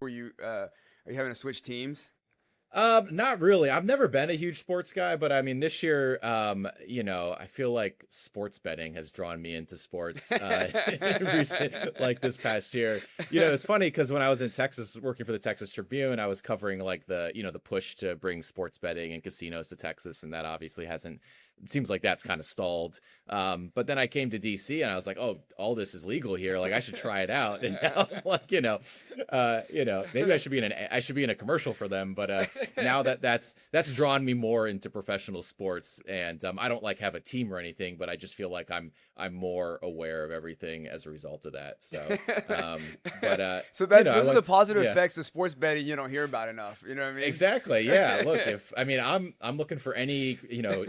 Were you are you having to switch teams? Not really. I've never been a huge sports guy, but I mean, this year, I feel like sports betting has drawn me into sports, like this past year. It's funny because when I was in Texas working for the Texas Tribune, I was covering like the push to bring sports betting and casinos to Texas, and that obviously hasn't. It seems like that's kind of stalled. But then I came to DC and I was like, oh, all this is legal here. Like I should try it out. And now, like, maybe I should be in a commercial for them. But now that's drawn me more into professional sports. And I don't like have a team or anything, but I just feel like I'm more aware of everything as a result of that. So, so those are the like, positive yeah. effects of sports betting you don't hear about enough. You know what I mean? Exactly. Yeah. Look, I'm looking for any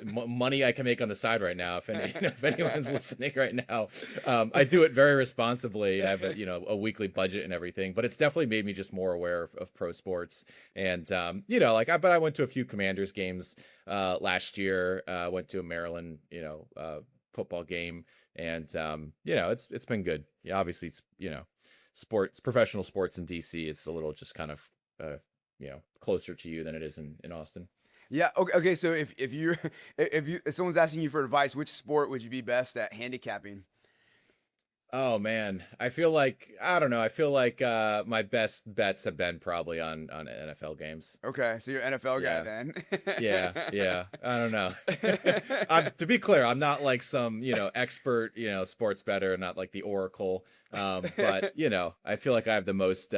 money I can make on the side right now. If anyone's listening right now, I do it very responsibly. I have a weekly budget and everything, but it's definitely made me just more aware of pro sports. And but I went to a few Commanders games last year. Went to a Maryland football game, and it's been good. Yeah, obviously it's sports, professional sports in DC. It's a little just kind of closer to you than it is in Austin. Yeah. Okay. Okay. So if someone's asking you for advice, which sport would you be best at handicapping? Oh man, I don't know. I feel like my best bets have been probably on NFL games. Okay, so you're an NFL guy Yeah, then. yeah. I don't know. To be clear, I'm not like some expert sports bettor, not like the Oracle. But I feel like I have the most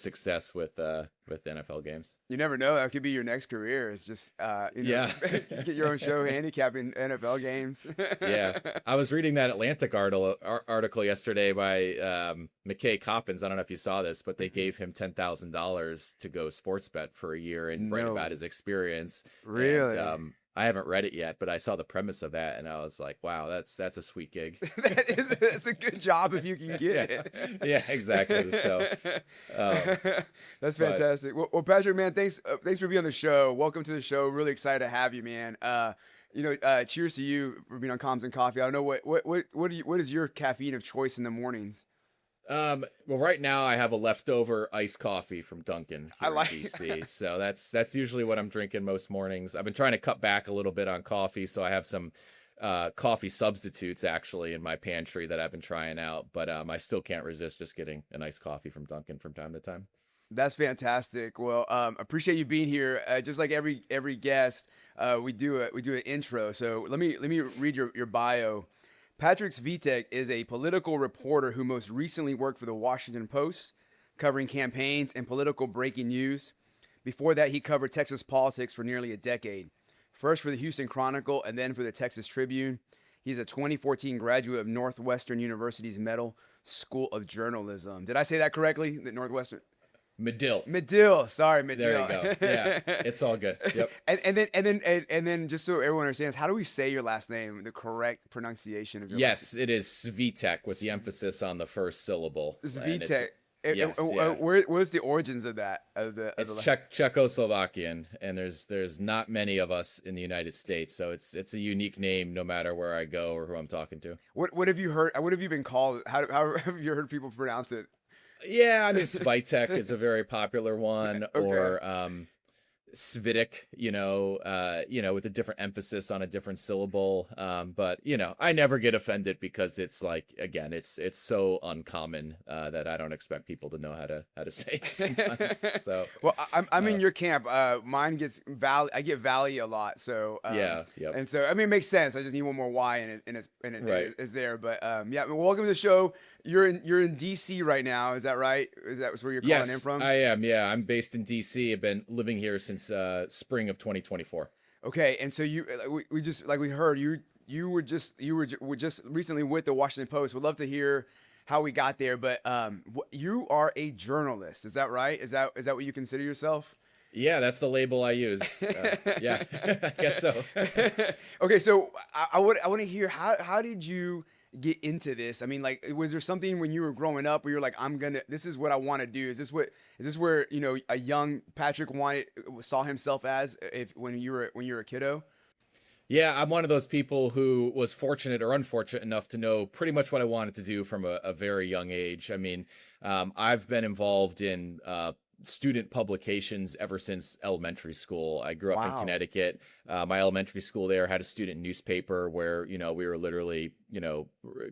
success with NFL games. You never know. That could be your next career. It's just Yeah. get your own show handicapping NFL games. Yeah, I was reading that Atlantic article yesterday by McKay Coppins. I don't know if you saw this, but they gave him $10,000 to go sports bet for a year and write No, about his experience. And really. I haven't read it yet, but I saw the premise of that, and I was like, wow, that's a sweet gig. That's a good job if you can get Yeah, it. yeah, exactly. So, um, That's but fantastic. Well, Patrick, man, thanks for being on the show. Welcome to the show. Really excited to have you, man. Cheers to you for being on Comms and Coffee. I don't know what is your caffeine of choice in the mornings? well, right now I have a leftover iced coffee from Dunkin' I here in like. DC, so that's usually what I'm drinking most mornings. I've been trying to cut back a little bit on coffee, so I have some coffee substitutes actually in my pantry that I've been trying out, but I still can't resist just getting a nice coffee from Dunkin' from time to time. That's fantastic. Well, appreciate you being here. Just like every guest, we do an intro. So let me read your bio. Patrick Sviteck is a political reporter who most recently worked for the Washington Post, covering campaigns and political breaking news. Before that, he covered Texas politics for nearly a decade, first for the Houston Chronicle and then for the Texas Tribune. He's a 2014 graduate of Northwestern University's Medill School of Journalism. Did I say that correctly? The Northwestern. Medill. Medill, sorry, There you Medill. go. Yeah, it's all good. Yep. and then, just so everyone understands, how do we say your last name? The correct pronunciation of your last Yes, it is Svitek with the emphasis on the first syllable. name? And it's Svitek. yes, yeah. Where's the origins of that? It's Czechoslovakian, and there's not many of us in the United States, so it's a unique name no matter where I go or who I'm talking to. What have you heard? What have you been called? How have you heard people pronounce it? Yeah, I mean Svitek is a very popular one, Okay. or Svitek, with a different emphasis on a different syllable. But I never get offended because it's like again, it's so uncommon that I don't expect people to know how to say it sometimes. So Well, I'm in uh, your camp. Mine gets Valley. I get Valley a lot. So yeah, yep, and so I mean, it makes sense. I just need one more Y in it, right. is there. But yeah. Well, welcome to the show. You're in DC right now. Is that right? Is that where you're calling in Yes, from? I am. Yeah, I'm based in DC. I've been living here since spring of 2024. Okay. And so we just like we heard you were just recently with the Washington Post. Would love to hear how we got there. But you are a journalist. Is that right? Is that what you consider yourself? Yeah, that's the label I use. Yeah, I guess so. Okay, so I want to hear how did you get into this? I mean, like, was there something when you were growing up where you're like, this is what I want to do? Is this where a young Patrick saw himself as if when you were a kiddo? Yeah, I'm one of those people who was fortunate or unfortunate enough to know pretty much what I wanted to do from a very young age. I mean, I've been involved in student publications ever since elementary school. I grew up in Wow. Connecticut. My elementary school there had a student newspaper where, we were literally,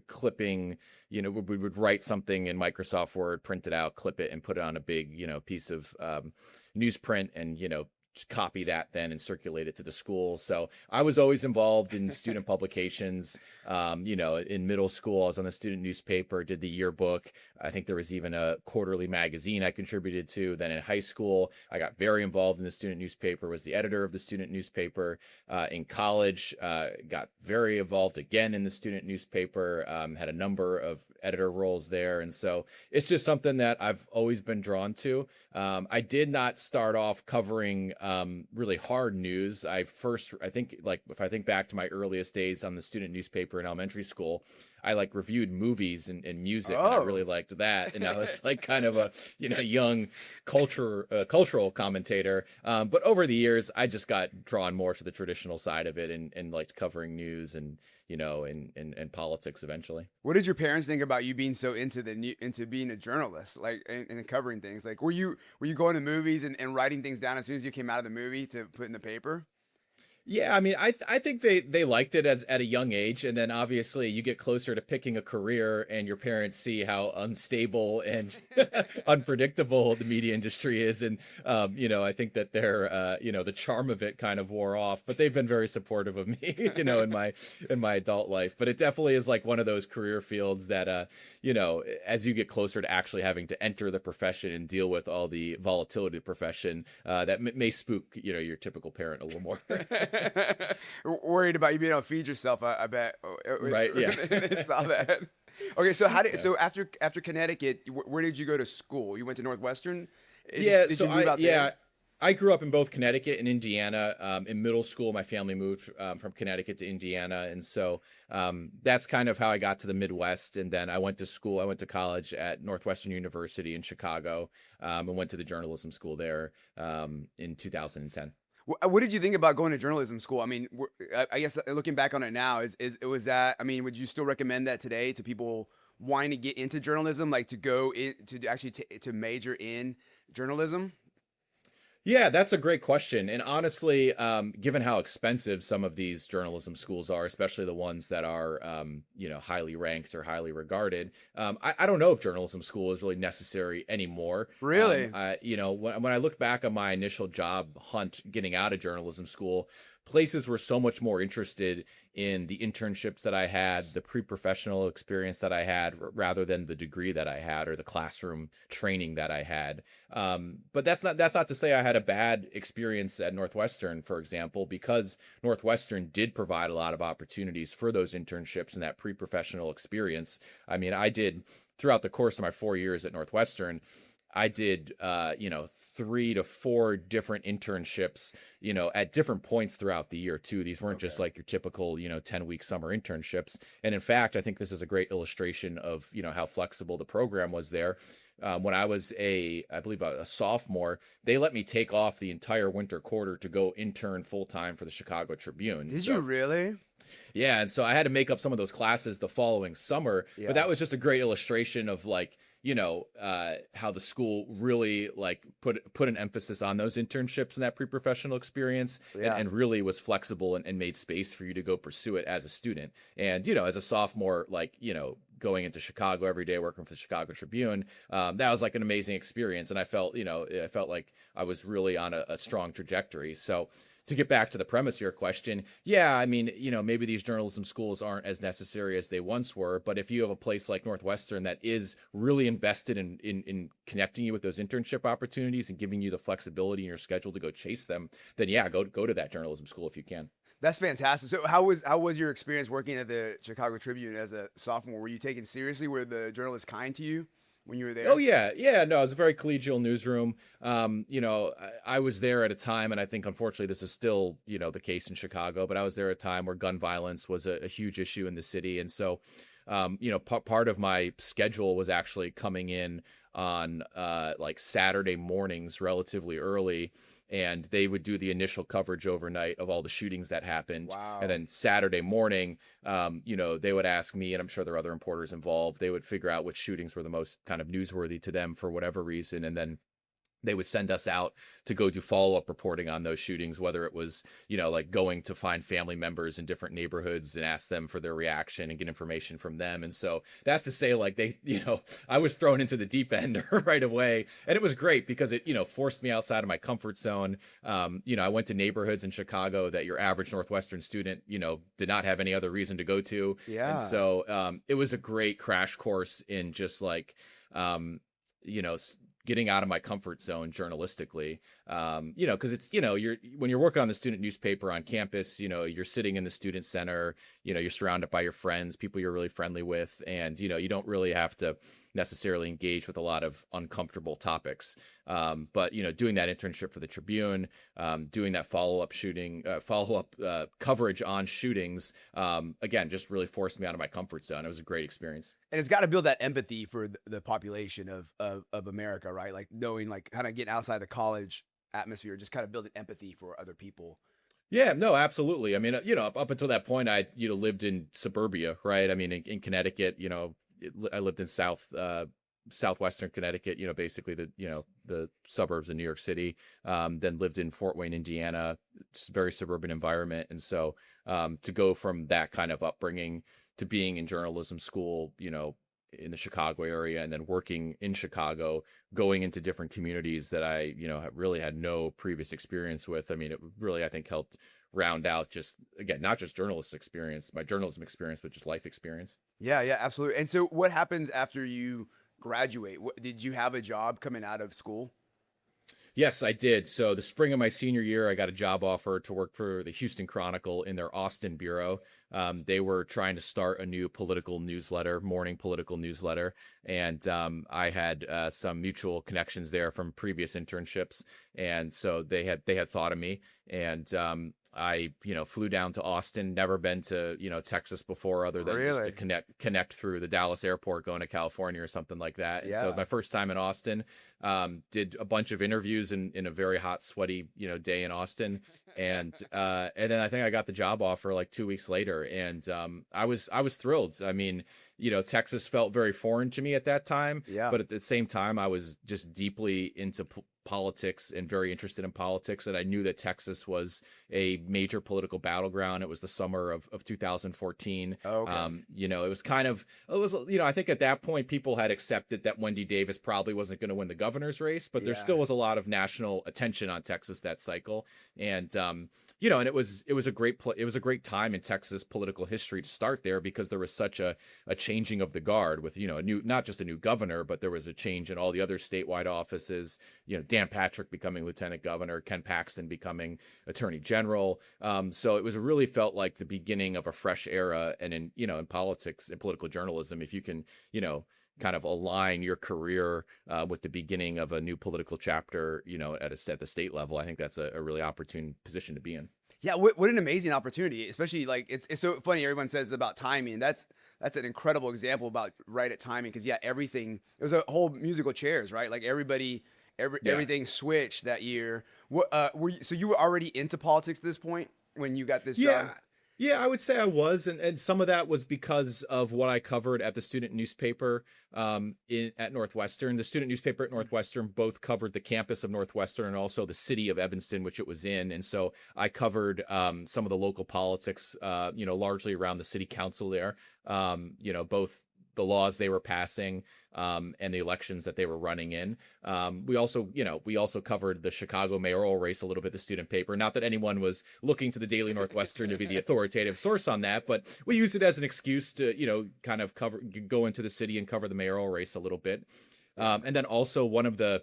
clipping, we would write something in Microsoft Word, print it out, clip it, and put it on a big, piece of newsprint and, copy that then and circulate it to the school. So I was always involved in student publications. In middle school, I was on the student newspaper, did the yearbook. I think there was even a quarterly magazine I contributed to. Then in high school, I got very involved in the student newspaper, was the editor of the student newspaper. In college, got very involved again in the student newspaper, had a number of editor roles there. And so it's just something that I've always been drawn to. I did not start off covering really hard news. I think, like, if I think back to my earliest days on the student newspaper in elementary school, I reviewed movies and music, and I really liked that. And I was like kind of a young cultural commentator. But over the years, I just got drawn more to the traditional side of it and liked covering news and and politics eventually. What did your parents think about you being so into being a journalist, like and covering things? Like, were you going to movies and writing things down as soon as you came out of the movie to put in the paper? Yeah, I mean, I think they liked it as at a young age, and then obviously you get closer to picking a career, and your parents see how unstable and unpredictable the media industry is, and I think that the charm of it kind of wore off. But they've been very supportive of me, in my adult life. But it definitely is like one of those career fields that as you get closer to actually having to enter the profession and deal with all the volatility of the profession, that may spook your typical parent a little more. Worried about you being able to feed yourself, I bet. Right, yeah. They saw that. Okay, so so after Connecticut, where did you go to school? You went to Northwestern? Yeah, Did so you move out there? I grew up in both Connecticut and Indiana. In middle school, my family moved from Connecticut to Indiana, and so that's kind of how I got to the Midwest. And then I went to college at Northwestern University in Chicago, and went to the journalism school there in 2010. What did you think about going to journalism school? I mean, I guess looking back on it now, was that? I mean, would you still recommend that today to people wanting to get into journalism, like to go in to actually to major in journalism? Yeah, that's a great question. And honestly, given how expensive some of these journalism schools are, especially the ones that are, highly ranked or highly regarded, I don't know if journalism school is really necessary anymore. Really? When I look back on my initial job hunt getting out of journalism school, places were so much more interested in the internships that I had, the pre-professional experience that I had, rather than the degree that I had or the classroom training that I had. But that's not to say I had a bad experience at Northwestern, for example, because Northwestern did provide a lot of opportunities for those internships and that pre-professional experience. I mean, I did throughout the course of my 4 years at Northwestern. I did, 3 to 4 different internships, at different points throughout the year too. These weren't just like your typical, 10-week summer internships. And in fact, I think this is a great illustration of, how flexible the program was there. When I was I believe a sophomore, they let me take off the entire winter quarter to go intern full time for the Chicago Tribune. Did you really? Yeah, and so I had to make up some of those classes the following summer, Yeah. but that was just a great illustration of how the school really put an emphasis on those internships and that pre-professional experience, Yeah. and really was flexible and made space for you to go pursue it as a student. And as a sophomore, going into Chicago every day, working for the Chicago Tribune, that was like an amazing experience, and I felt like I was really on a strong trajectory. So, to get back to the premise of your question, yeah, I mean, maybe these journalism schools aren't as necessary as they once were, but if you have a place like Northwestern that is really invested in connecting you with those internship opportunities and giving you the flexibility in your schedule to go chase them, then yeah, go to that journalism school if you can. That's fantastic. So how was your experience working at the Chicago Tribune as a sophomore? Were you taken seriously? Were the journalists kind to you when you were there? Oh yeah, no, it was a very collegial newsroom. I was there at a time, and I think unfortunately this is still the case in Chicago, but I was there at a time where gun violence was a huge issue in the city, and so part of my schedule was actually coming in on Saturday mornings relatively early and they would do the initial coverage overnight of all the shootings that happened. Wow. And then Saturday morning, they would ask me, and I'm sure there are other reporters involved, they would figure out which shootings were the most kind of newsworthy to them for whatever reason. And then they would send us out to go do follow-up reporting on those shootings, whether it was, like going to find family members in different neighborhoods and ask them for their reaction and get information from them. And so that's to say, like, I was thrown into the deep end right away. And it was great because it, forced me outside of my comfort zone. I went to neighborhoods in Chicago that your average Northwestern student, did not have any other reason to go to. Yeah. And so it was a great crash course in just like, getting out of my comfort zone journalistically, because it's, when you're working on the student newspaper on campus, you're sitting in the student center, you're surrounded by your friends, people you're really friendly with, and, you don't really have to necessarily engage with a lot of uncomfortable topics. But, doing that internship for the Tribune, doing that follow-up coverage on shootings, again, just really forced me out of my comfort zone. It was a great experience. And it's got to build that empathy for the population of America, right? Like knowing, like kind of getting outside the college atmosphere, just kind of building empathy for other people. Yeah, no, absolutely. I mean, up until that point, I, lived in suburbia, right? I mean, in Connecticut, I lived in southwestern Connecticut, basically the suburbs of New York City, then lived in Fort Wayne, Indiana, very suburban environment. And so to go from that kind of upbringing to being in journalism school, in the Chicago area, and then working in Chicago, going into different communities that I, really had no previous experience with. I mean, it really, I think, helped round out just, again, not just my journalism experience, but just life experience. Yeah, absolutely. And so what happens after you graduate? Did you have a job coming out of school? Yes, I did. So the spring of my senior year, I got a job offer to work for the Houston Chronicle in their Austin bureau. They were trying to start a new morning political newsletter. And I had some mutual connections there from previous internships. And so they had thought of me. And I, flew down to Austin, never been to, Texas before, other than just to connect through the Dallas airport going to California or something like that. And so it was my first time in Austin, did a bunch of interviews in a very hot, sweaty, day in Austin. And then I think I got the job offer like 2 weeks later. And I was thrilled. I mean, Texas felt very foreign to me at that time. Yeah. But at the same time, I was just deeply into politics and very interested in politics. And I knew that Texas was a major political battleground. It was the summer of 2014. Okay. I think at that point, people had accepted that Wendy Davis probably wasn't going to win the governor's race, but there still was a lot of national attention on Texas that cycle. And, and it was a great time in Texas political history to start there, because there was such a changing of the guard with, not just a new governor, but there was a change in all the other statewide offices, Dan Patrick becoming lieutenant governor, Ken Paxton becoming attorney general. So it really felt like the beginning of a fresh era. And in politics and political journalism, if you can, kind of align your career with the beginning of a new political chapter, at the state level, I think that's a really opportune position to be in. Yeah, what an amazing opportunity, especially like it's so funny. Everyone says about timing. That's an incredible example about right at timing, because everything, it was a whole musical chairs, right? Like everything switched that year. What so you were already into politics at this point when you got this job? Yeah, I would say I was, and some of that was because of what I covered at the student newspaper at Northwestern. The student newspaper at Northwestern both covered the campus of Northwestern and also the city of Evanston, which it was in. And so I covered some of the local politics, largely around the city council there, both the laws they were passing and the elections that they were running in. We also covered the Chicago mayoral race a little bit, the student paper. Not that anyone was looking to the Daily Northwestern to be the authoritative source on that, but we used it as an excuse to, kind of go into the city and cover the mayoral race a little bit. And then also one of the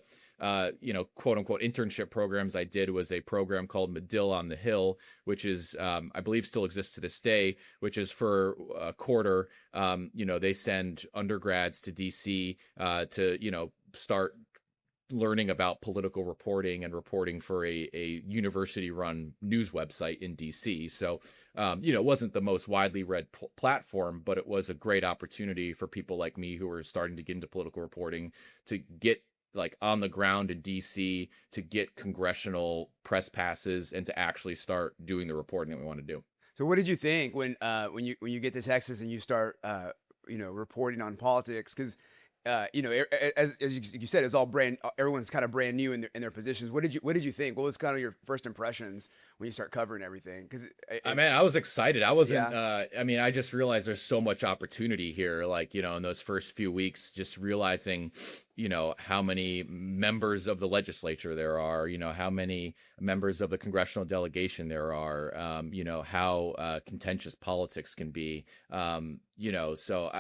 quote unquote internship programs I did was a program called Medill on the Hill, which is, I believe still exists to this day, which is for a quarter. They send undergrads to DC to, start learning about political reporting and reporting for a university run news website in DC. So, it wasn't the most widely read platform, but it was a great opportunity for people like me who were starting to get into political reporting to get like on the ground in DC to get congressional press passes and to actually start doing the reporting that we want to do. So what did you think when you get to Texas and you start reporting on politics? Because as you said, it's all everyone's kind of brand new in their positions. What did you think? What was kind of your first impressions when you start covering everything? Because I was excited. I wasn't. Yeah. I just realized there's so much opportunity here. Like, in those first few weeks, just realizing, how many members of the legislature there are. How many members of the congressional delegation there are. How contentious politics can be. So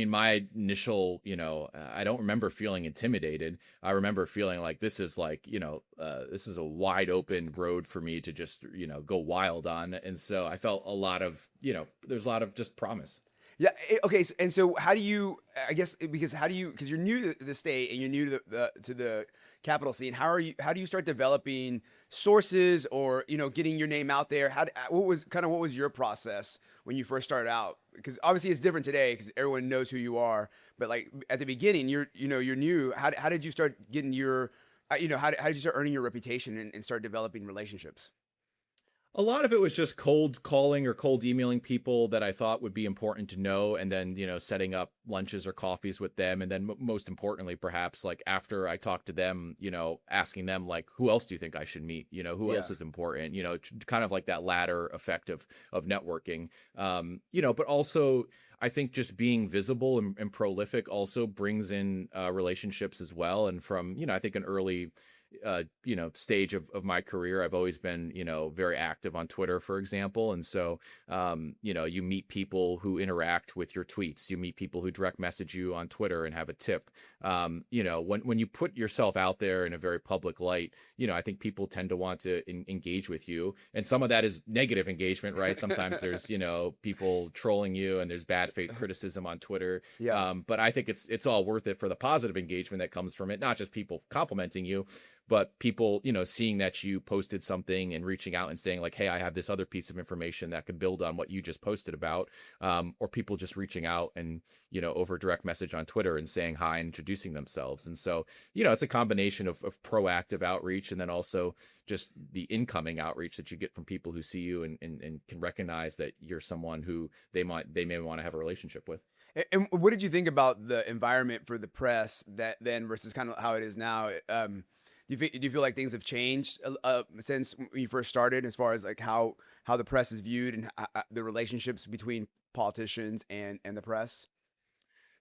my initial, I don't remember feeling intimidated. I remember feeling like this is a wide open road for me to just, go wild on. And so I felt a lot of, there's a lot of just promise. Yeah. Okay. So how do you? I guess because you're new to the state and you're new to the capital scene. How do you start developing sources or getting your name out there? What was your process when you first started out? Because obviously it's different today because everyone knows who you are. But like at the beginning, you're new. How did you start getting your how did you start earning your reputation and start developing relationships? A lot of it was just cold calling or cold emailing people that I thought would be important to know, and then, setting up lunches or coffees with them. And then most importantly, perhaps like after I talked to them, asking them like, who else do you think I should meet? Who else is important? Kind of like that ladder effect of networking. But also I think just being visible and prolific also brings in relationships as well. And from, I think an early stage of my career, I've always been, very active on Twitter, for example. And so, you meet people who interact with your tweets, you meet people who direct message you on Twitter and have a tip. When you put yourself out there in a very public light, I think people tend to want to engage with you. And some of that is negative engagement, right? Sometimes there's, people trolling you and there's bad faith criticism on Twitter. Yeah. But I think it's all worth it for the positive engagement that comes from it, not just people complimenting you, but people, seeing that you posted something and reaching out and saying like, hey, I have this other piece of information that could build on what you just posted about, or people just reaching out and, over direct message on Twitter and saying hi and introducing themselves. And so, it's a combination of proactive outreach and then also just the incoming outreach that you get from people who see you and can recognize that you're someone who they may want to have a relationship with. And what did you think about the environment for the press that then versus kind of how it is now? Do you feel like things have changed since when you first started, as far as like how the press is viewed and the relationships between politicians and the press?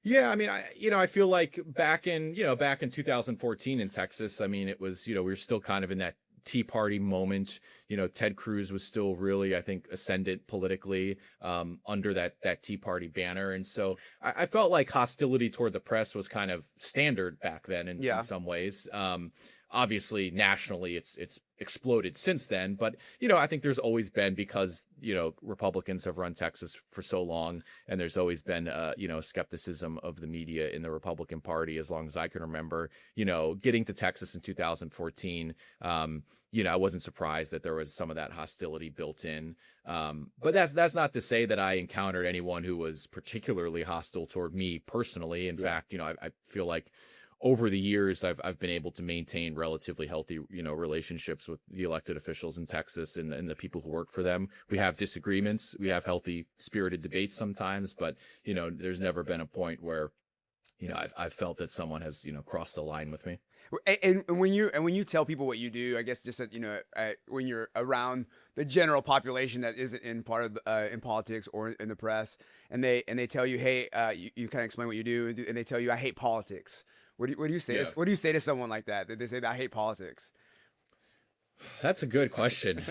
Yeah, I feel like back in 2014 in Texas, it was, we were still kind of in that Tea Party moment. Ted Cruz was still really, I think, ascendant politically under that Tea Party banner. And so I felt like hostility toward the press was kind of standard back then in some ways. Obviously, nationally, it's exploded since then. But, I think there's always been, because, Republicans have run Texas for so long, and there's always been, skepticism of the media in the Republican Party as long as I can remember. Getting to Texas in 2014, I wasn't surprised that there was some of that hostility built in. But that's not to say that I encountered anyone who was particularly hostile toward me personally. In fact, I feel like over the years, I've been able to maintain relatively healthy, relationships with the elected officials in Texas and the people who work for them. We have disagreements, we have healthy, spirited debates sometimes, but there's never been a point where I've felt that someone has crossed the line with me. And when you tell people what you do, I guess just that when you're around the general population that isn't in part of in politics or in the press, and they tell you, hey, you kind of explain what you do, and they tell you, I hate politics. What do you say? Yeah. What do you say to someone like that? That they say that I hate politics? That's a good question.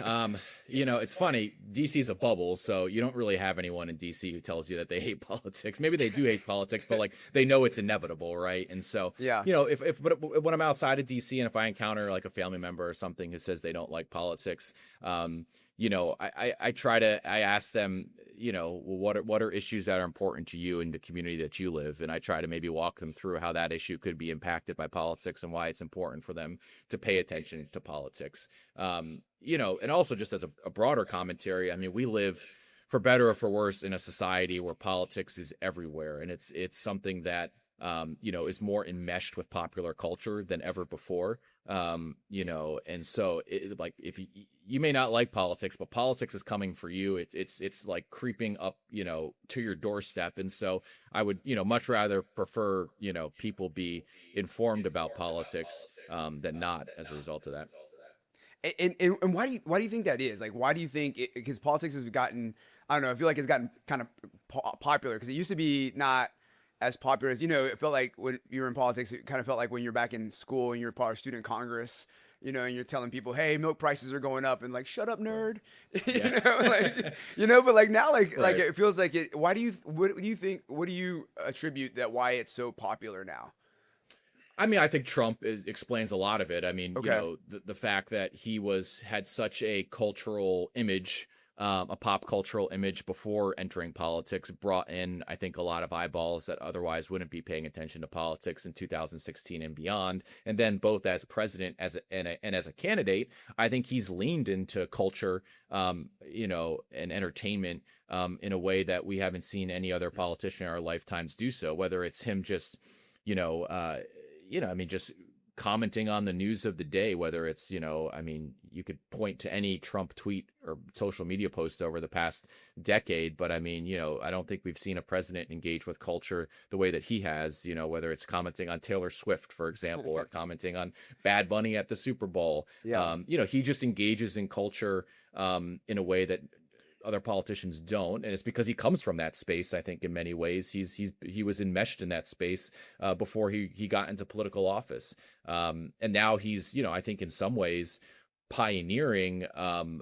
It's funny. DC's a bubble, so you don't really have anyone in DC who tells you that they hate politics. Maybe they do hate politics, but like they know it's inevitable, right? And so, yeah, but when I'm outside of DC and if I encounter like a family member or something who says they don't like politics, I ask them, well, what are issues that are important to you in the community that you live? And I try to maybe walk them through how that issue could be impacted by politics and why it's important for them to pay attention to politics. And also just as a broader commentary, we live, for better or for worse, in a society where politics is everywhere. And it's something that is more enmeshed with popular culture than ever before. And so like if you may not like politics, but politics is coming for you. It's like creeping up, to your doorstep. And so I would, much rather prefer, people be informed about politics than not as a result of that. And why do you think that is? Like, why do you think because politics has gotten, I don't know, I feel like it's gotten kind of popular because it used to be not as popular as, it felt like when you were in politics, it kind of felt like when you're back in school and you're part of student Congress, and you're telling people, hey, milk prices are going up, and like, shut up, nerd. But like now, like it feels like it. What do you attribute that why it's so popular now? I mean, I think Trump explains a lot of it. I mean, Okay. the fact that he had such a cultural image, a pop cultural image before entering politics brought in, I think, a lot of eyeballs that otherwise wouldn't be paying attention to politics in 2016 and beyond. And then both as president and as a candidate, I think he's leaned into culture, and entertainment in a way that we haven't seen any other politician in our lifetimes do so, whether it's him just, just commenting on the news of the day, whether it's, you could point to any Trump tweet or social media post over the past decade, but I mean, I don't think we've seen a president engage with culture the way that he has, whether it's commenting on Taylor Swift, for example, or commenting on Bad Bunny at the Super Bowl. Yeah. He just engages in culture in a way that other politicians don't, and it's because he comes from that space. I think in many ways he was enmeshed in that space before he got into political office, and now he's I think in some ways pioneering an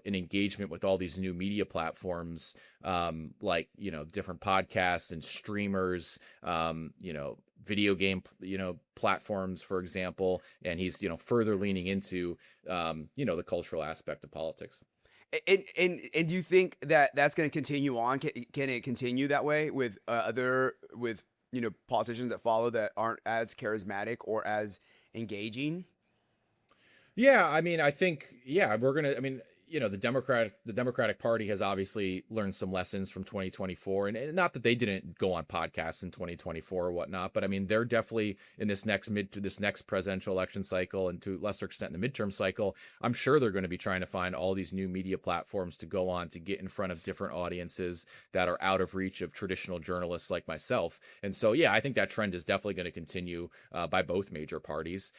engagement with all these new media platforms, like different podcasts and streamers, video game platforms, for example, and he's further leaning into the cultural aspect of politics. And do you think that that's going to continue on? Can it continue that way with politicians that follow that aren't as charismatic or as engaging? Yeah, I mean, I think we're gonna. I mean, the Democratic Party has obviously learned some lessons from 2024, and not that they didn't go on podcasts in 2024 or whatnot, but I mean, they're definitely in this next presidential election cycle, and to a lesser extent in the midterm cycle, I'm sure they're going to be trying to find all these new media platforms to go on to get in front of different audiences that are out of reach of traditional journalists like myself. And so, yeah, I think that trend is definitely going to continue by both major parties.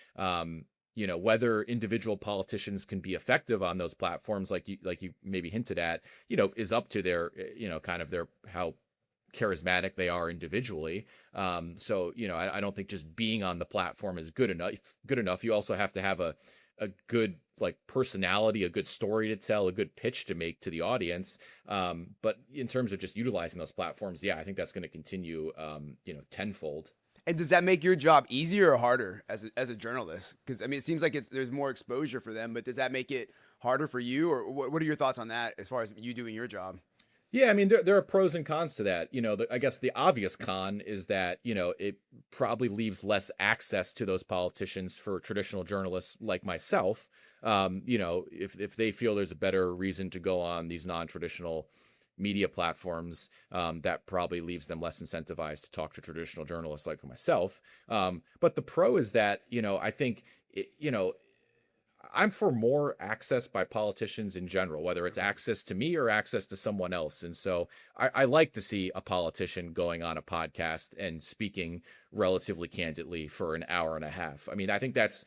Whether individual politicians can be effective on those platforms, like you maybe hinted at, is up to their, kind of their how charismatic they are individually. So, I don't think just being on the platform is good enough. You also have to have a good personality, a good story to tell, a good pitch to make to the audience. But in terms of just utilizing those platforms, yeah, I think that's going to continue, tenfold. And does that make your job easier or harder as a journalist? Because I mean, it seems like there's more exposure for them, but does that make it harder for you, or what are your thoughts on that as far as you doing your job? Yeah, I mean, there are pros and cons to that. I guess the obvious con is that, it probably leaves less access to those politicians for traditional journalists like myself. If they feel there's a better reason to go on these non-traditional media platforms, that probably leaves them less incentivized to talk to traditional journalists like myself. But the pro is that, I think, I'm for more access by politicians in general, whether it's access to me or access to someone else. And so I like to see a politician going on a podcast and speaking relatively candidly for an hour and a half. I mean, I think that's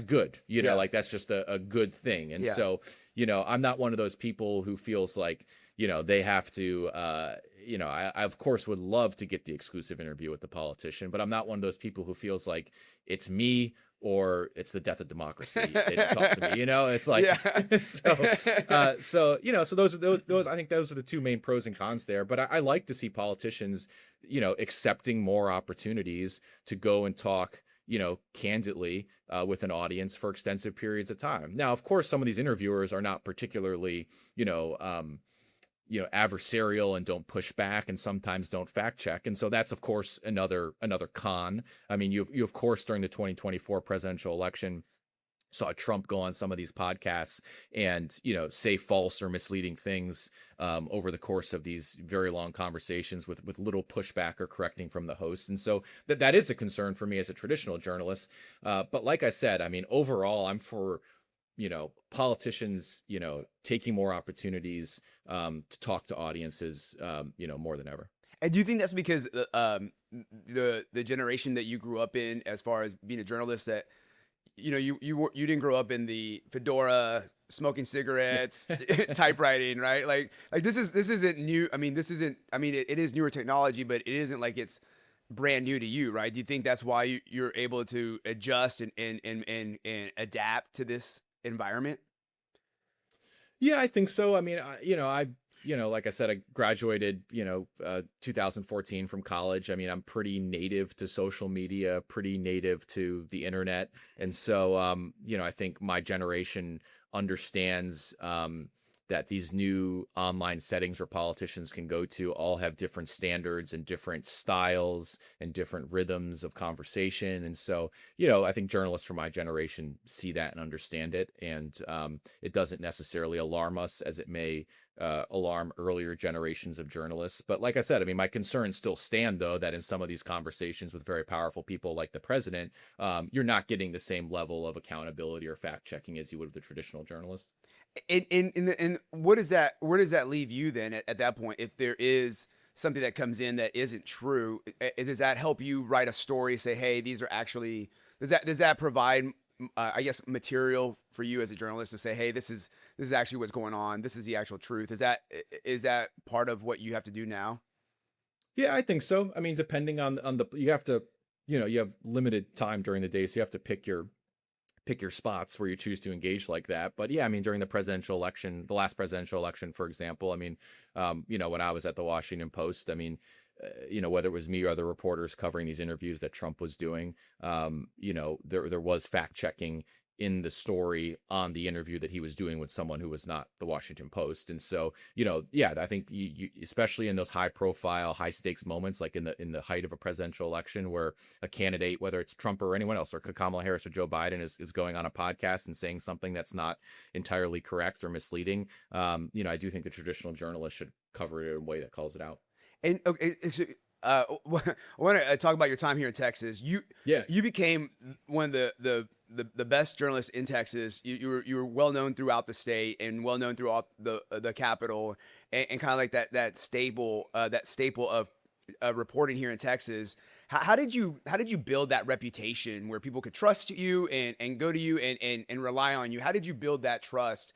good, that's just a good thing. And so, I'm not one of those people who feels like, they have to, I of course would love to get the exclusive interview with the politician, but I'm not one of those people who feels like it's me or it's the death of democracy. They didn't talk to me, it's like, so those, I think those are the two main pros and cons there. But I like to see politicians, accepting more opportunities to go and talk, candidly with an audience for extensive periods of time. Now, of course, some of these interviewers are not particularly, adversarial and don't push back and sometimes don't fact check. And so that's, of course, another con. I mean, you of course, during the 2024 presidential election, saw Trump go on some of these podcasts and, say false or misleading things over the course of these very long conversations with little pushback or correcting from the host. And so that is a concern for me as a traditional journalist. But like I said, I mean, overall, I'm for, politicians, taking more opportunities to talk to audiences, more than ever. And do you think that's because the generation that you grew up in, as far as being a journalist, that you didn't grow up in the fedora, smoking cigarettes, typewriting, right? Like this isn't new. I mean, it is newer technology, but it isn't like it's brand new to you, right? Do you think that's why you're able to adjust and adapt to this environment? Yeah, I think so. I mean, like I said, I graduated, 2014 from college. I mean, I'm pretty native to social media, pretty native to the internet. And so, I think my generation understands, that these new online settings where politicians can go to all have different standards and different styles and different rhythms of conversation. And so, I think journalists from my generation see that and understand it. And it doesn't necessarily alarm us as it may alarm earlier generations of journalists. But like I said, I mean, my concerns still stand, though, that in some of these conversations with very powerful people like the president, you're not getting the same level of accountability or fact checking as you would with the traditional journalist. And what does that where does that leave you then at that point? If there is something that comes in that isn't true, does that help you write a story? Say, hey, these are actually does that provide I guess material for you as a journalist to say, hey, this is actually what's going on. This is the actual truth. Is that part of what you have to do now? Yeah, I think so. I mean, depending on the, you have to, you have limited time during the day, so you have to pick your spots where you choose to engage like that. But yeah, I mean, during the last presidential election, for example, I mean, when I was at the Washington Post, I mean, whether it was me or other reporters covering these interviews that Trump was doing, there was fact checking in the story on the interview that he was doing with someone who was not the Washington Post. And so, yeah, I think you especially in those high profile, high stakes moments, like in the height of a presidential election where a candidate, whether it's Trump or anyone else, or Kamala Harris or Joe Biden is going on a podcast and saying something that's not entirely correct or misleading. I do think the traditional journalist should cover it in a way that calls it out. And okay, so, I want to talk about your time here in Texas. You became one of the best journalists in Texas. You were well known throughout the state and well known throughout the capital, and kind of like that staple of reporting here in Texas. How did you build that reputation where people could trust you and go to you and rely on you? How did you build that trust?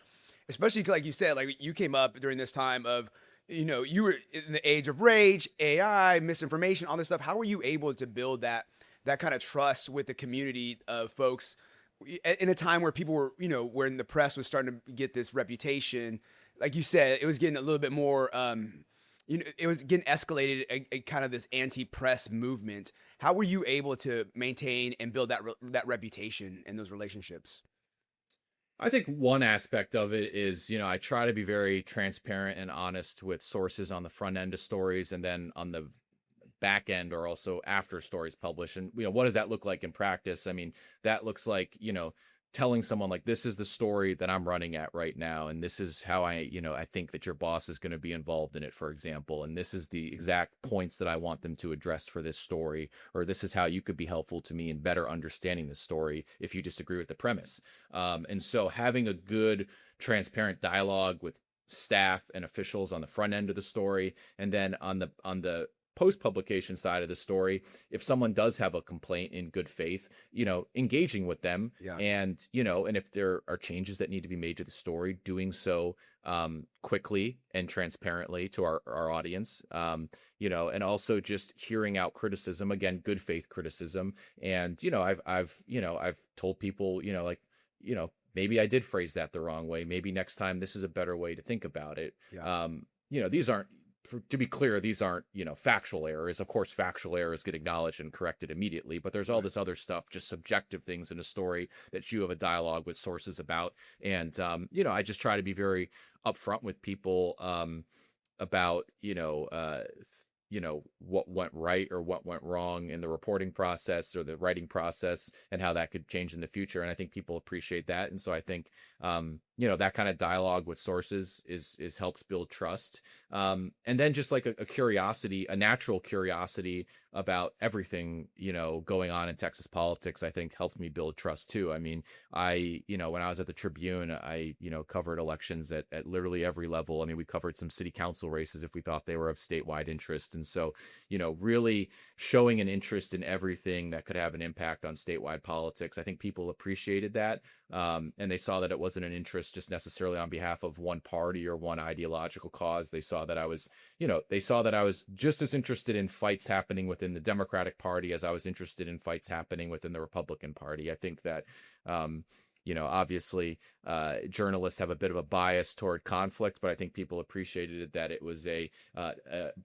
Especially like you said, like you came up during this time of, you were in the age of rage, AI, misinformation, all this stuff. How were you able to build that kind of trust with the community of folks in a time where people were, when the press was starting to get this reputation? Like you said, it was getting a little bit more, it was getting escalated, a kind of this anti-press movement. How were you able to maintain and build that reputation and those relationships? I think one aspect of it is, I try to be very transparent and honest with sources on the front end of stories, and then on the back end or also after stories published. And, what does that look like in practice? I mean, that looks like, telling someone like, this is the story that I'm running at right now, and this is how I think that your boss is going to be involved in it, for example, and this is the exact points that I want them to address for this story, or this is how you could be helpful to me in better understanding the story if you disagree with the premise. And so having a good, transparent dialogue with staff and officials on the front end of the story, and then on the post-publication side of the story, if someone does have a complaint in good faith, engaging with them, Yeah. and if there are changes that need to be made to the story, doing so quickly and transparently to our audience, and also just hearing out criticism, again, good faith criticism. And I've told people, maybe I did phrase that the wrong way, maybe next time this is a better way to think about it. Yeah. These aren't, to be clear, these aren't, factual errors. Of course, factual errors get acknowledged and corrected immediately, but there's all this other stuff, just subjective things in a story that you have a dialogue with sources about. And, I just try to be very upfront with people, about, what went right or what went wrong in the reporting process or the writing process, and how that could change in the future. And I think people appreciate that. And so I think, that kind of dialogue with sources is helps build trust. And then just like a curiosity, a natural curiosity about everything, going on in Texas politics, I think helped me build trust too. I mean, when I was at the Tribune, I covered elections at literally every level. I mean, we covered some city council races if we thought they were of statewide interest. And so, really showing an interest in everything that could have an impact on statewide politics, I think people appreciated that. And they saw that it wasn't an interest just necessarily on behalf of one party or one ideological cause. They saw that I was just as interested in fights happening within the Democratic Party as I was interested in fights happening within the Republican Party. I think that, obviously, journalists have a bit of a bias toward conflict, but I think people appreciated it, that it was a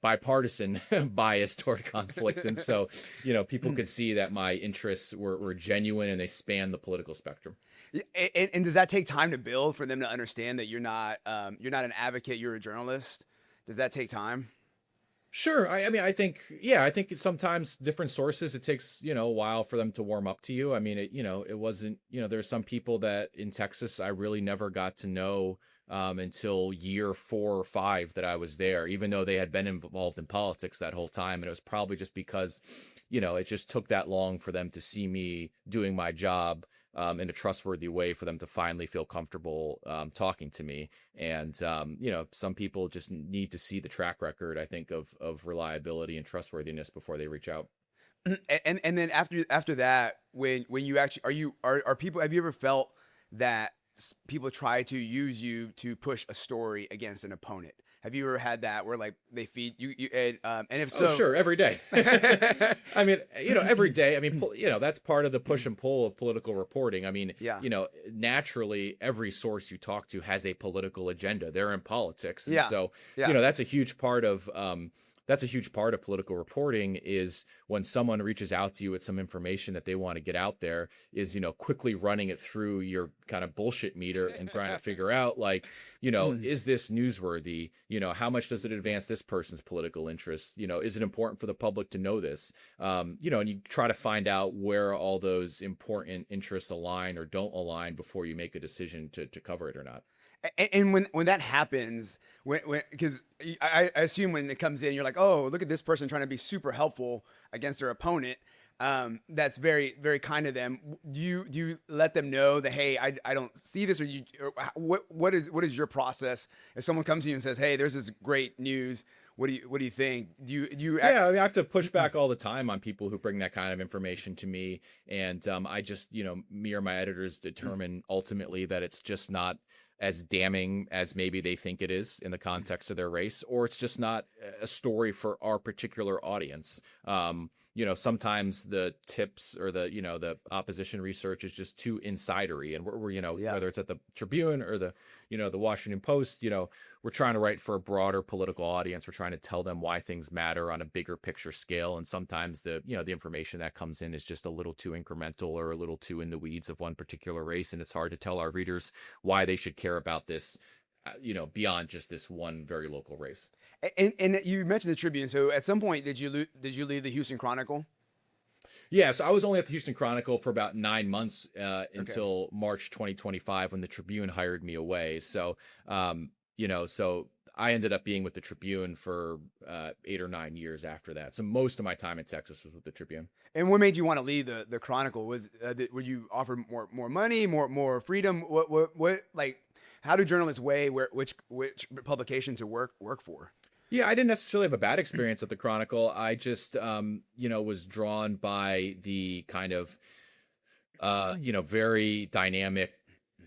bipartisan bias toward conflict. And so, people could see that my interests were genuine and they span the political spectrum. And does that take time to build for them to understand that you're not an advocate, you're a journalist? Does that take time? Sure. I think sometimes different sources, it takes, a while for them to warm up to you. I mean, it wasn't, there's some people that in Texas, I really never got to know until year 4 or 5 that I was there, even though they had been involved in politics that whole time. And it was probably just because, it just took that long for them to see me doing my job in a trustworthy way, for them to finally feel comfortable talking to me. And, some people just need to see the track record, I think, of reliability and trustworthiness before they reach out. And then after that, when you actually, are people, have you ever felt that people try to use you to push a story against an opponent? Have you ever had that where like they feed you and if so, sure, every day. I mean, every day. I mean, that's part of the push and pull of political reporting. I mean, yeah. Naturally, every source you talk to has a political agenda. They're in politics, and Yeah. so Yeah. that's a huge part of political reporting, is when someone reaches out to you with some information that they want to get out there, is, quickly running it through your kind of bullshit meter and trying to figure out, like, is this newsworthy? How much does it advance this person's political interest? Is it important for the public to know this? And you try to find out where all those important interests align or don't align before you make a decision to cover it or not. And when that happens, because I assume when it comes in, you're like, oh, look at this person trying to be super helpful against their opponent. That's very, very kind of them. Do you let them know that, hey, I don't see this, or what is your process if someone comes to you and says, hey, there's this great news? What do you think? I have to push back all the time on people who bring that kind of information to me, and I just me or my editors determine ultimately that it's just not as damning as maybe they think it is in the context of their race, or it's just not a story for our particular audience. Sometimes the tips or the opposition research is just too insidery, and we're whether it's at the Tribune or the Washington Post, we're trying to write for a broader political audience. We're trying to tell them why things matter on a bigger picture scale. And sometimes the information that comes in is just a little too incremental or a little too in the weeds of one particular race. And it's hard to tell our readers why they should care about this, beyond just this one very local race. And you mentioned the Tribune. So at some point, did you leave the Houston Chronicle? Yeah, so I was only at the Houston Chronicle for about 9 months until March 2025, when the Tribune hired me away. So, so I ended up being with the Tribune for 8 or 9 years after that. So most of my time in Texas was with the Tribune. And what made you want to leave the Chronicle? Were you offered more money, more freedom? What like? How do journalists weigh which publication to work for? Yeah, I didn't necessarily have a bad experience at the Chronicle. I just, was drawn by the kind of, very dynamic,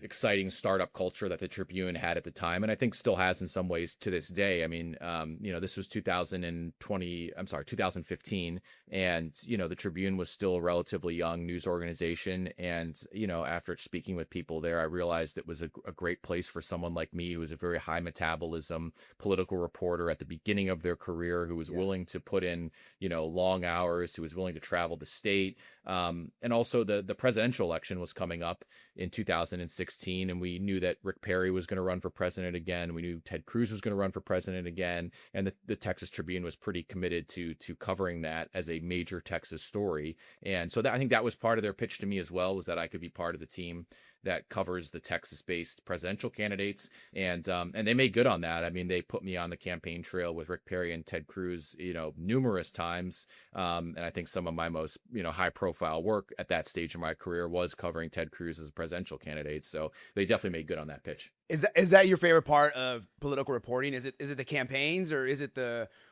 exciting startup culture that the Tribune had at the time, and I think still has in some ways to this day. I mean, this was 2015, and the Tribune was still a relatively young news organization. And after speaking with people there, I realized it was a great place for someone like me, who was a very high metabolism political reporter at the beginning of their career, who was willing to put in long hours, who was willing to travel the state. And also the presidential election was coming up in 2016. 2016, and we knew that Rick Perry was going to run for president again. We knew Ted Cruz was going to run for president again, and the Texas Tribune was pretty committed to covering that as a major Texas story. And so I think that was part of their pitch to me as well, was that I could be part of the team that covers the Texas-based presidential candidates, and they made good on that. I mean, they put me on the campaign trail with Rick Perry and Ted Cruz, numerous times, and I think some of my most high-profile work at that stage of my career was covering Ted Cruz as a presidential candidate. So they definitely made good on that pitch. Is that your favorite part of political reporting? Is it the campaigns, or is it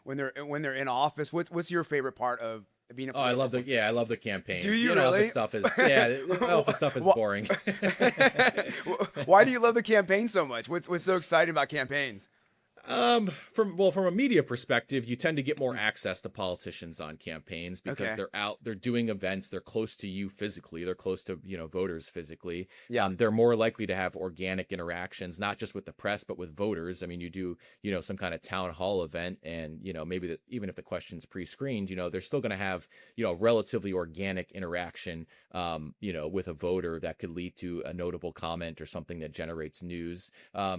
when they're in office? What's your favorite part of being a I love the campaigns. Do you really? The stuff is the stuff is boring. Why do you love the campaign so much? What's so exciting about campaigns? From a media perspective, you tend to get more access to politicians on campaigns because they're out, they're doing events, they're close to you physically, they're close to, voters physically. Yeah. They're more likely to have organic interactions, not just with the press, but with voters. I mean, you do, some kind of town hall event, and, maybe even if the question's pre-screened, they're still going to have, relatively organic interaction, with a voter that could lead to a notable comment or something that generates news.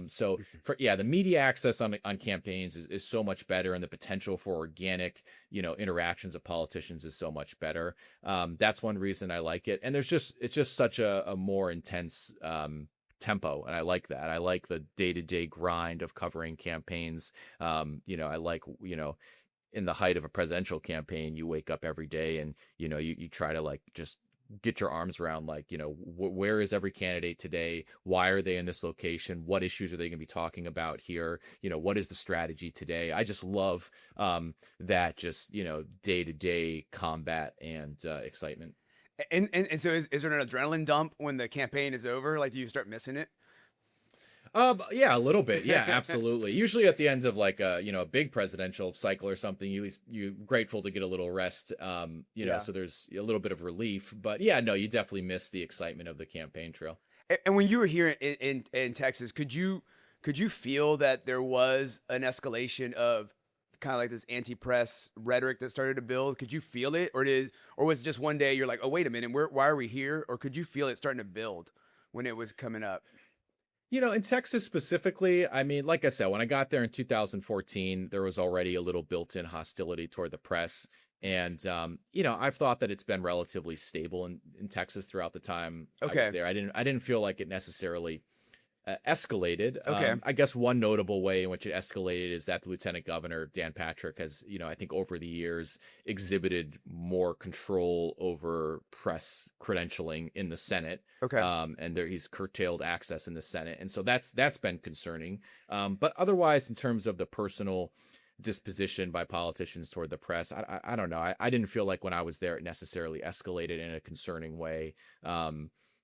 So the media access on campaigns is so much better, and the potential for organic, interactions of politicians is so much better. That's one reason I like it. And it's just such a more intense, tempo. And I like that. I like the day-to-day grind of covering campaigns. I like, in the height of a presidential campaign, you wake up every day and, you try to just get your arms around, where is every candidate today? Why are they in this location? What issues are they going to be talking about here? What is the strategy today? I just love that day-to-day combat and excitement. And so is there an adrenaline dump when the campaign is over? Like, do you start missing it? Yeah, a little bit. Yeah, absolutely. Usually at the end of a big presidential cycle or something, you're grateful to get a little rest, so there's a little bit of relief. But yeah, no, you definitely miss the excitement of the campaign trail. And when you were here in Texas, could you feel that there was an escalation of kind of like this anti-press rhetoric that started to build? Could you feel it, or was it just one day you're like, oh, wait a minute, why are we here? Or could you feel it starting to build when it was coming up? In Texas specifically, I mean, like I said, when I got there in 2014, there was already a little built-in hostility toward the press. And, I've thought that it's been relatively stable in Texas throughout the time I was there. I didn't feel like it necessarily escalated. Okay. I guess one notable way in which it escalated is that the Lieutenant Governor, Dan Patrick, has, I think over the years exhibited more control over press credentialing in the Senate. Okay. And he's curtailed access in the Senate. And so that's been concerning. But otherwise, in terms of the personal disposition by politicians toward the press, I don't know. I didn't feel like when I was there it necessarily escalated in a concerning way,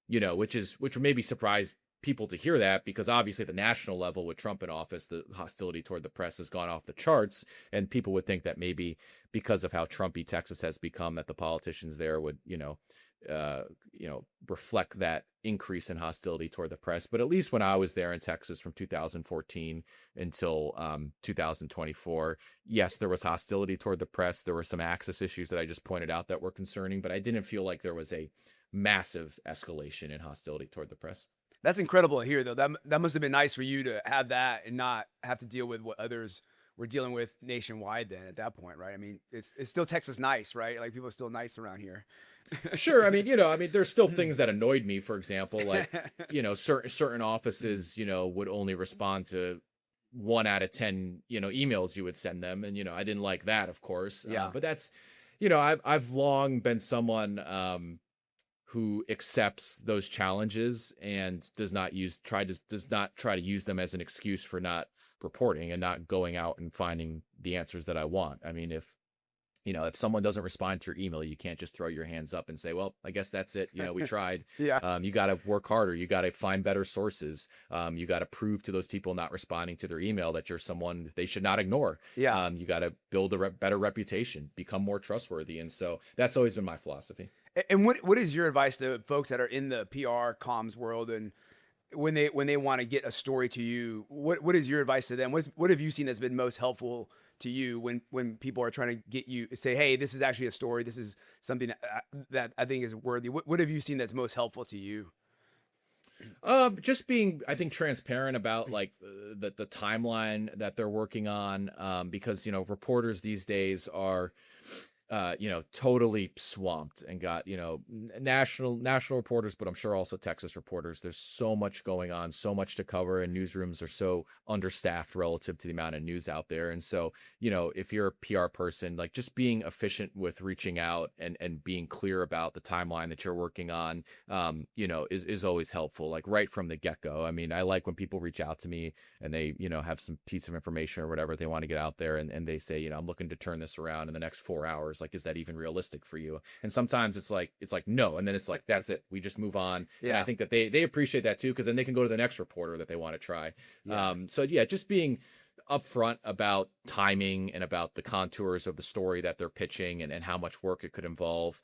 which maybe surprised people to hear that, because obviously at the national level with Trump in office, the hostility toward the press has gone off the charts, and people would think that maybe because of how Trumpy Texas has become, that the politicians there would, reflect that increase in hostility toward the press. But at least when I was there in Texas from 2014 until 2024, yes, there was hostility toward the press. There were some access issues that I just pointed out that were concerning, but I didn't feel like there was a massive escalation in hostility toward the press. That's incredible to hear, though. That must have been nice for you to have that and not have to deal with what others were dealing with nationwide then at that point, right? I mean, it's still Texas nice, right? Like, people are still nice around here. Sure. I mean, there's still things that annoyed me. For example, like, certain offices, would only respond to 1 out of 10, emails you would send them. And, I didn't like that, of course. Yeah. But that's, I've long been someone, who accepts those challenges and does not try to use them as an excuse for not reporting and not going out and finding the answers that I want. I mean, if someone doesn't respond to your email, you can't just throw your hands up and say, well, I guess that's it. We tried. Yeah. You got to work harder. You got to find better sources. You got to prove to those people not responding to their email that you're someone they should not ignore. Yeah. You got to build a better reputation, become more trustworthy. And so that's always been my philosophy. And what is your advice to folks that are in the PR comms world, and when they want to get a story to you, what is your advice to them? What have you seen that's been most helpful to you when people are trying to get you say, hey, this is actually a story, this is something that I think is worthy? What have you seen that's most helpful to you? Just being, I think, transparent about like the timeline that they're working on, because reporters these days are totally swamped and got, national reporters, but I'm sure also Texas reporters. There's so much going on, so much to cover, and newsrooms are so understaffed relative to the amount of news out there. And so, if you're a PR person, like just being efficient with reaching out and being clear about the timeline that you're working on, is always helpful, like right from the get-go. I mean, I like when people reach out to me and they, have some piece of information or whatever they want to get out there, and they say, I'm looking to turn this around in the next 4 hours. Like, is that even realistic for you? And sometimes it's like no, and then it's like, that's it, we just move on. Yeah. And I think that they appreciate that too, because then they can go to the next reporter that they want to try. Yeah. So yeah, just being upfront about timing and about the contours of the story that they're pitching, and how much work it could involve,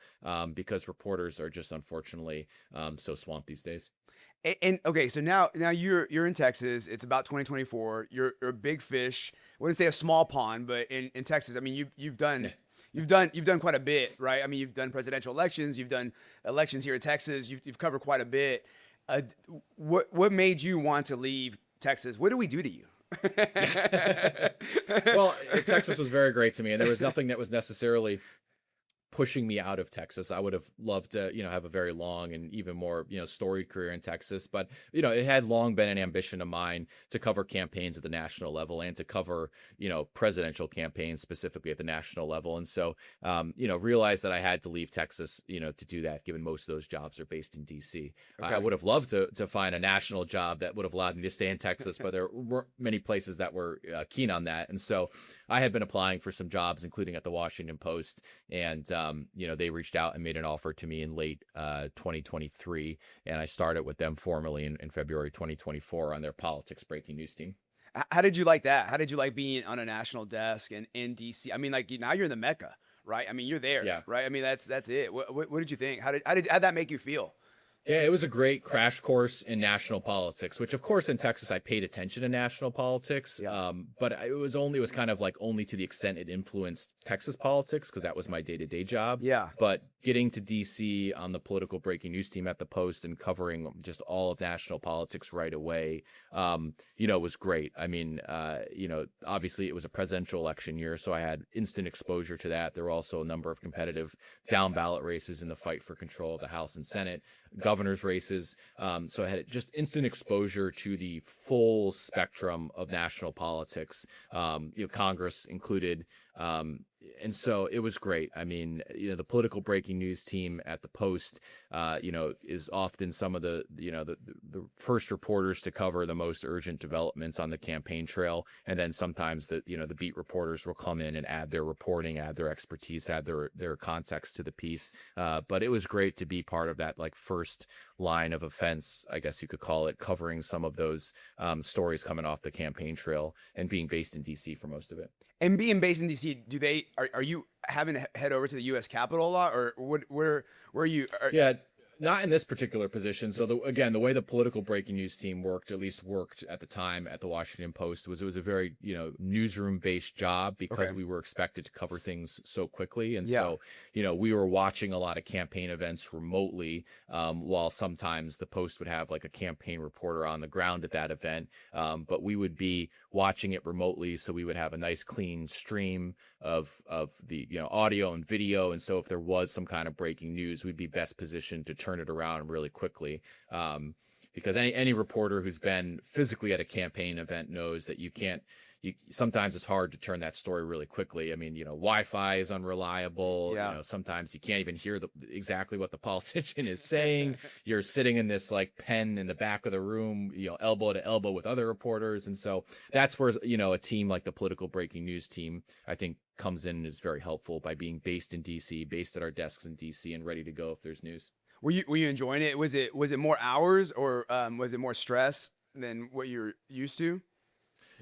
because reporters are just unfortunately so swamped these days. And okay, so now you're in Texas. It's about 2024. You're a big fish. I wouldn't say a small pond, but in Texas, I mean, you've done quite a bit, right? I mean, you've done presidential elections. You've done elections here in Texas. You've covered quite a bit. What made you want to leave Texas? What did we do to you? Well, Texas was very great to me, and there was nothing that was necessarily pushing me out of Texas. I would have loved to, have a very long and even more, storied career in Texas. But, it had long been an ambition of mine to cover campaigns at the national level and to cover, presidential campaigns specifically at the national level. And so, realized that I had to leave Texas, to do that, given most of those jobs are based in DC. Okay. I would have loved to find a national job that would have allowed me to stay in Texas, but there weren't many places that were keen on that. And so I had been applying for some jobs, including at the Washington Post, and they reached out and made an offer to me in late 2023, and I started with them formally in February 2024 on their politics breaking news team. How did you like that? How did you like being on a national desk and in DC? I mean, like now you're in the Mecca, right? I mean, you're there, yeah. Right? I mean, that's it. What did you think? How'd that make you feel? Yeah, it was a great crash course in national politics, which of course in Texas I paid attention to national politics, yeah. But it was kind of like only to the extent it influenced Texas politics, because that was my day-to-day job. Yeah. But getting to DC on the political breaking news team at the Post and covering just all of national politics right away, was great. I mean, obviously it was a presidential election year, so I had instant exposure to that. There were also a number of competitive down ballot races in the fight for control of the House and Senate, governor's races. So I had just instant exposure to the full spectrum of national politics, Congress included. And so it was great. I mean, the political breaking news team at the Post, is often some of the first reporters to cover the most urgent developments on the campaign trail. And then sometimes the beat reporters will come in and add their reporting, add their expertise, add their context to the piece. But it was great to be part of that, like, first line of offense, I guess you could call it, covering some of those stories coming off the campaign trail, and being based in DC for most of it. And being based in DC, are you having to head over to the U.S. Capitol a lot, or where are you? Yeah. Not in this particular position. So the way the political breaking news team worked at the time at the Washington Post, was it was a very, newsroom based job, because we were expected to cover things so quickly. And so, we were watching a lot of campaign events remotely, while sometimes the Post would have like a campaign reporter on the ground at that event. But we would be watching it remotely. So we would have a nice clean stream of the, audio and video. And so if there was some kind of breaking news, we'd be best positioned to turn it around really quickly, because any reporter who's been physically at a campaign event knows that sometimes it's hard to turn that story really quickly. I mean, Wi-Fi is unreliable. Yeah. Sometimes you can't even hear exactly what the politician is saying. You're sitting in this like pen in the back of the room, elbow to elbow with other reporters. And so that's where, a team like the political breaking news team, I think, comes in and is very helpful by being based in DC, based at our desks in DC, and ready to go if there's news. Were you enjoying it? Was it more hours, or was it more stress than what you're used to?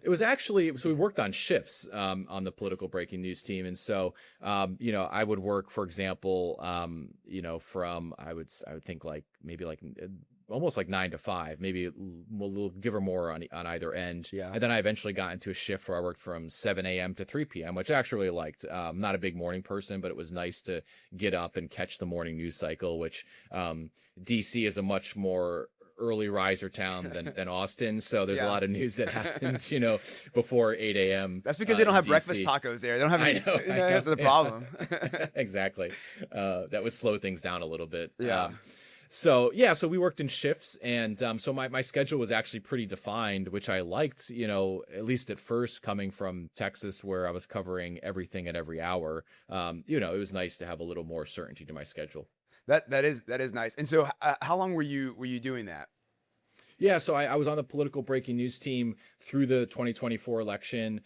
It was actually, so we worked on shifts on the political breaking news team. And so, I would work, for example, from, I would think like maybe like almost like 9 to 5, maybe we'll give her more on either end. Yeah. And then I eventually got into a shift where I worked from 7 a.m. to 3 p.m., which I actually really liked. I'm not a big morning person, but it was nice to get up and catch the morning news cycle, which DC is a much more early riser town than Austin. So there's a Yeah. lot of news that happens, before 8 a.m. That's because they don't in have breakfast DC. tacos there. They don't have I any. know. I know, That's the yeah. problem. Exactly. That would slow things down a little bit. Yeah. So yeah, so we worked in shifts, and so my schedule was actually pretty defined, which I liked, at least at first, coming from Texas where I was covering everything at every hour. It was nice to have a little more certainty to my schedule. That is nice. And so, how long were you doing that? Yeah, so I was on the political breaking news team through the 2024 election,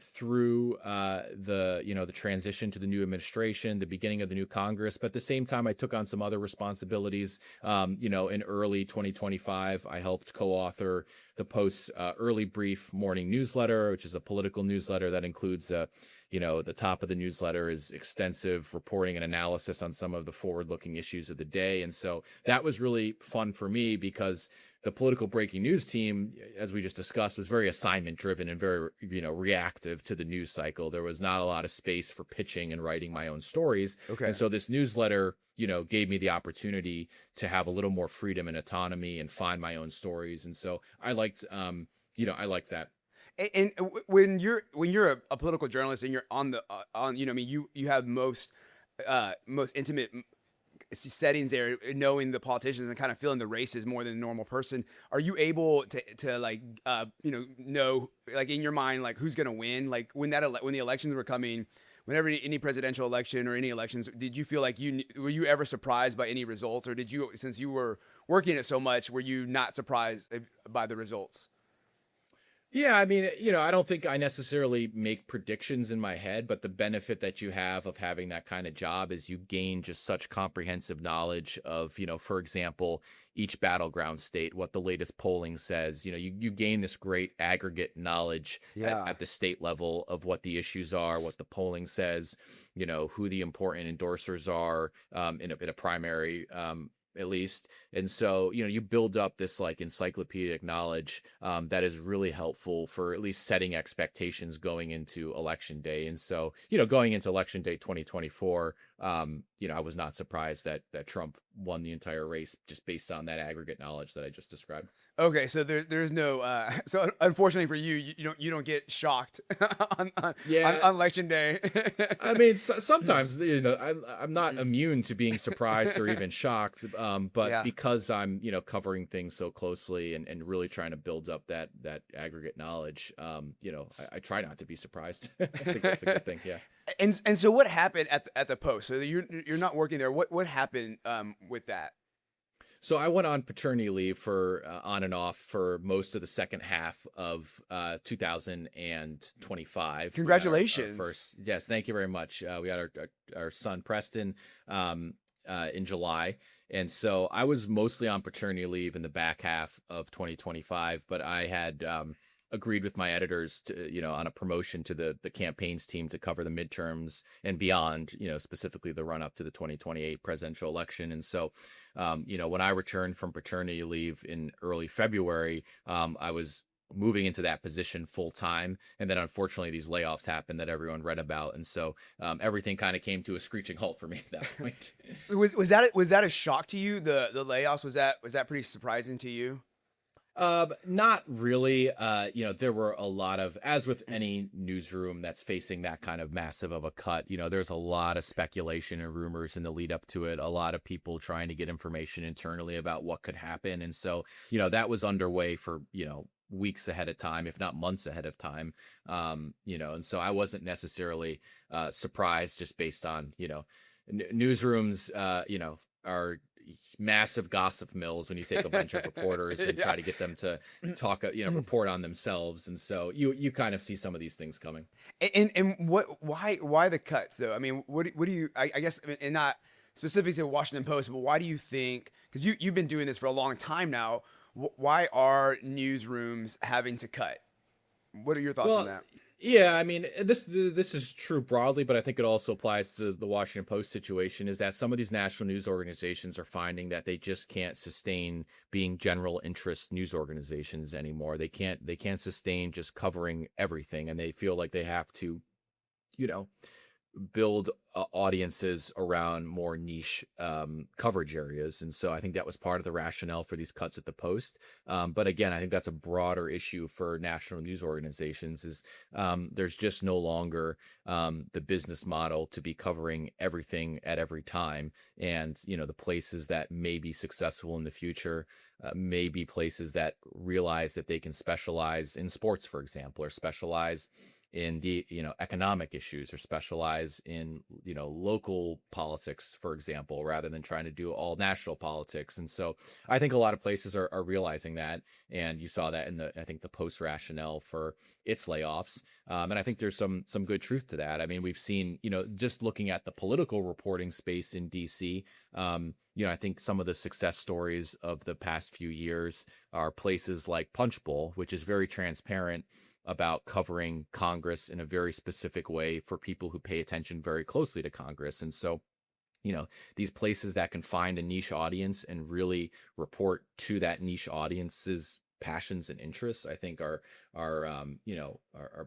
through the transition to the new administration, the beginning of the new Congress. But at the same time, I took on some other responsibilities. In early 2025, I helped co-author the Post's early brief morning newsletter, which is a political newsletter that includes the top of the newsletter is extensive reporting and analysis on some of the forward-looking issues of the day. And so that was really fun for me because the political breaking news team, as we just discussed, was very assignment driven and very, reactive to the news cycle. There was not a lot of space for pitching and writing my own stories. Okay. And so this newsletter, gave me the opportunity to have a little more freedom and autonomy and find my own stories. And so I liked that. And when you're a political journalist and you're on you have most intimate settings there, knowing the politicians and kind of feeling the races more than a normal person. Are you able to like know, like, in your mind, like, who's going to win? Like, when the elections were coming, whenever any presidential election or any elections, did you feel like were you ever surprised by any results, or since you were working it so much, were you not surprised by the results? Yeah, I mean, I don't think I necessarily make predictions in my head, but the benefit that you have of having that kind of job is you gain just such comprehensive knowledge of, for example, each battleground state, what the latest polling says. You gain this great aggregate knowledge at the state level of what the issues are, what the polling says, who the important endorsers are in a primary, at least. And so, you build up this like encyclopedic knowledge that is really helpful for at least setting expectations going into election day. And so, going into election day 2024, I was not surprised that Trump won the entire race just based on that aggregate knowledge that I just described. Okay, so there's no so unfortunately for you, you don't get shocked on election day. I mean, sometimes I'm not immune to being surprised or even shocked, but because I'm covering things so closely and really trying to build up that aggregate knowledge, I try not to be surprised. I think that's a good thing. Yeah. And so what happened at the Post? So you're not working there. What happened with that? So I went on paternity leave for on and off for most of the second half of 2025. Congratulations! Yes, thank you very much. We had our son Preston in July, and so I was mostly on paternity leave in the back half of 2025. But I had agreed with my editors to, on a promotion to the campaigns team to cover the midterms and beyond, specifically the run up to the 2028 presidential election. And so, when I returned from paternity leave in early February, I was moving into that position full time. And then unfortunately these layoffs happened that everyone read about. And so everything kind of came to a screeching halt for me at that point. Was that a shock to you? The layoffs, was that pretty surprising to you? Not really. There were a lot of, as with any newsroom that's facing that kind of massive of a cut, there's a lot of speculation and rumors in the lead up to it. A lot of people trying to get information internally about what could happen. And so, that was underway for, weeks ahead of time, if not months ahead of time. And so I wasn't necessarily, surprised just based on, newsrooms, are massive gossip mills when you take a bunch of reporters and try to get them to talk, report on themselves. And so you kind of see some of these things coming. And why the cuts though? I mean, what do you, I guess, and not specific to Washington Post, but why do you think, because you've been doing this for a long time now, why are newsrooms having to cut? What are your thoughts on that? Yeah, I mean, this is true broadly, but I think it also applies to the Washington Post situation, is that some of these national news organizations are finding that they just can't sustain being general interest news organizations anymore. They can't sustain just covering everything, and they feel like they have to, build audiences around more niche coverage areas. And so I think that was part of the rationale for these cuts at the Post. But again, I think that's a broader issue for national news organizations is there's just no longer the business model to be covering everything at every time. And, the places that may be successful in the future may be places that realize that they can specialize in sports, for example, or specialize in the economic issues, or specialize in local politics, for example, rather than trying to do all national politics. And so I think a lot of places are realizing that, and you saw that in the Post rationale for its layoffs. And I think there's some good truth to that. I mean, we've seen, just looking at the political reporting space in DC, I think some of the success stories of the past few years are places like Punchbowl, which is very transparent about covering Congress in a very specific way for people who pay attention very closely to Congress. And so, these places that can find a niche audience and really report to that niche audience's passions and interests, I think are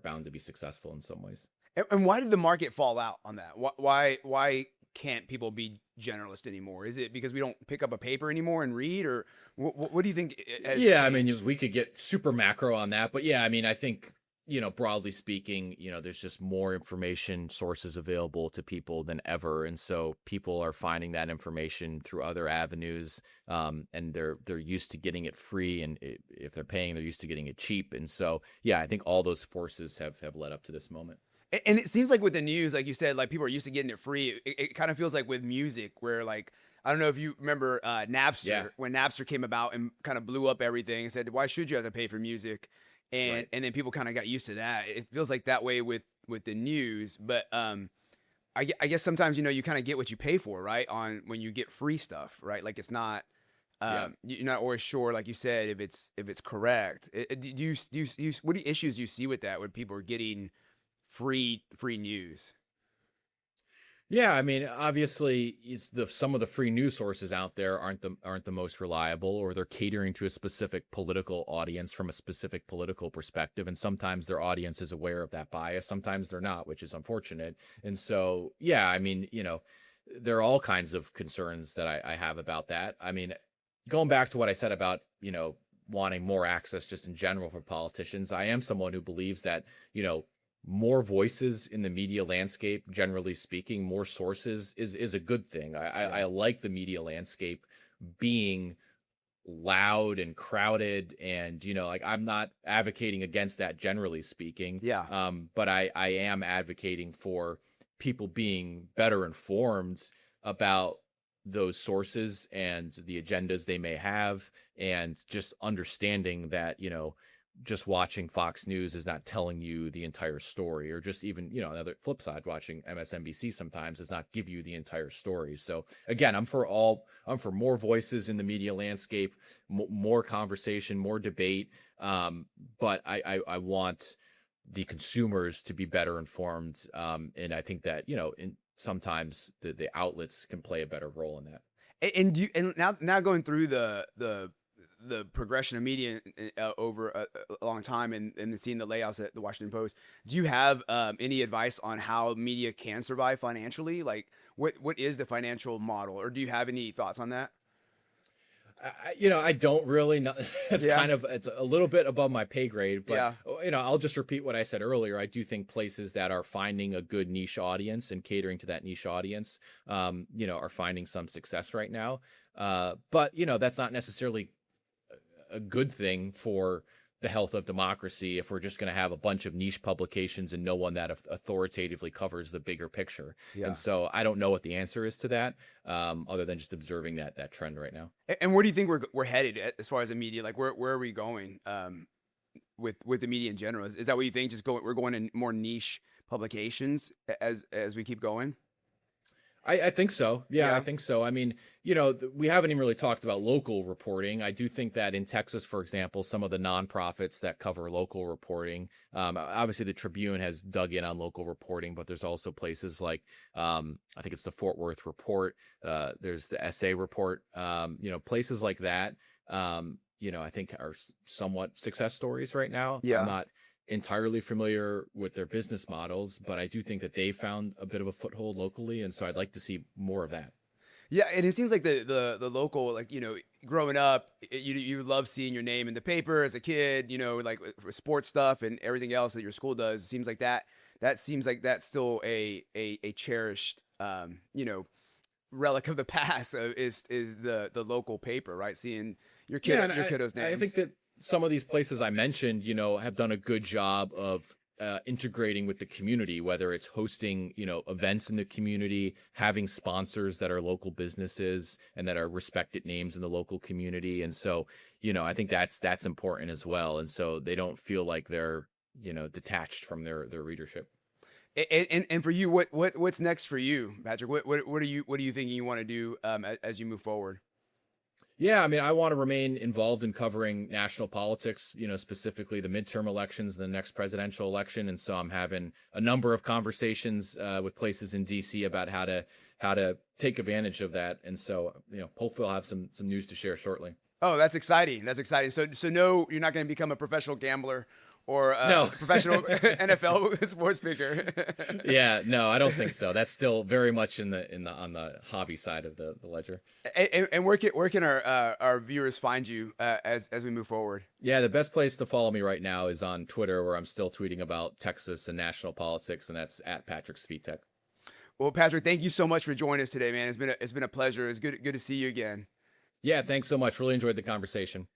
bound to be successful in some ways. And why did the market fall out on that? Why can't people be generalist anymore? Is it because we don't pick up a paper anymore and read, or what do you think has Yeah, I changed? mean, we could get super macro on that, but yeah, I mean, I think, broadly speaking, there's just more information sources available to people than ever. And so people are finding that information through other avenues, and they're used to getting it free. And if they're paying, they're used to getting it cheap. And so, yeah, I think all those forces have led up to this moment. And it seems like with the news, like you said, like people are used to getting it free. It kind of feels like with music, where like I don't know if you remember Napster, Yeah. when Napster came about and kind of blew up everything and said, why should you have to pay for music? And Right. and then people kind of got used to that. It feels like that way with the news, but I guess sometimes you kind of get what you pay for, right? On when you get free stuff, right? Like it's not. Yeah. You're not always sure, like you said, if it's correct. What issues do you see with that when people are getting free news? Yeah, I mean, obviously, some of the free news sources out there aren't the most reliable, or they're catering to a specific political audience from a specific political perspective, and sometimes their audience is aware of that bias, sometimes they're not, which is unfortunate. And so, yeah, I mean, there are all kinds of concerns that I have about that. I mean, going back to what I said about wanting more access just in general for politicians, I am someone who believes that more voices in the media landscape, generally speaking, more sources is a good thing. I like the media landscape being loud and crowded, and like I'm not advocating against that, generally speaking. Yeah. But I am advocating for people being better informed about those sources and the agendas they may have, and just understanding that just watching Fox News is not telling you the entire story, or just even, another flip side, watching MSNBC sometimes does not give you the entire story. So again, I'm for more voices in the media landscape, more conversation, more debate. But I want the consumers to be better informed. And I think that, sometimes the outlets can play a better role in that. And now going through the progression of media over a long time, and seeing the layoffs at the Washington Post, do you have any advice on how media can survive financially? Like what is the financial model, or do you have any thoughts on that? I don't really know. It's Yeah. it's a little bit above my pay grade, but Yeah. I'll just repeat what I said earlier. I do think places that are finding a good niche audience and catering to that niche audience, are finding some success right now. But that's not necessarily a good thing for the health of democracy if we're just going to have a bunch of niche publications and no one that authoritatively covers the bigger picture. Yeah. And so I don't know what the answer is to that, other than just observing that trend right now. And where do you think we're headed as far as the media? Like where are we going with the media in general? Is that what you think? We're going in more niche publications as we keep going? I think so. Yeah, I Yeah. think so. I mean, we haven't even really talked about local reporting. I do think that in Texas, for example, some of the nonprofits that cover local reporting, obviously the Tribune has dug in on local reporting, but there's also places like, I think it's the Fort Worth Report. There's the SA Report, places like that, I think are somewhat success stories right now. Yeah. I'm not entirely familiar with their business models, but I do think that they found a bit of a foothold locally, and so I'd like to see more of that. Yeah, and it seems like the local, like, growing up, you love seeing your name in the paper as a kid, like for sports stuff and everything else that your school does. It seems like that seems like that's still a cherished relic of the past, is the local paper, right? Seeing your kiddos' names. I think that some of these places I mentioned, have done a good job of integrating with the community, whether it's hosting, events in the community, having sponsors that are local businesses and that are respected names in the local community. And so, I think that's important as well. And so they don't feel like they're, detached from their readership. And for you, what's next for you, Patrick? What are you thinking you want to do as you move forward? Yeah, I mean, I want to remain involved in covering national politics, specifically the midterm elections, the next presidential election. And so I'm having a number of conversations with places in DC about how to take advantage of that. And so, hopefully I'll have some news to share shortly. Oh, that's exciting. That's exciting. So no, you're not going to become a professional gambler or No. professional NFL sports figure. Yeah, no, I don't think so. That's still very much on the hobby side of the ledger. And where can our viewers find you as we move forward? Yeah, the best place to follow me right now is on Twitter, where I'm still tweeting about Texas and national politics, and that's at Patrick Sviteck. Well, Patrick, thank you so much for joining us today, man. It's been a pleasure. It's good to see you again. Yeah, thanks so much. Really enjoyed the conversation.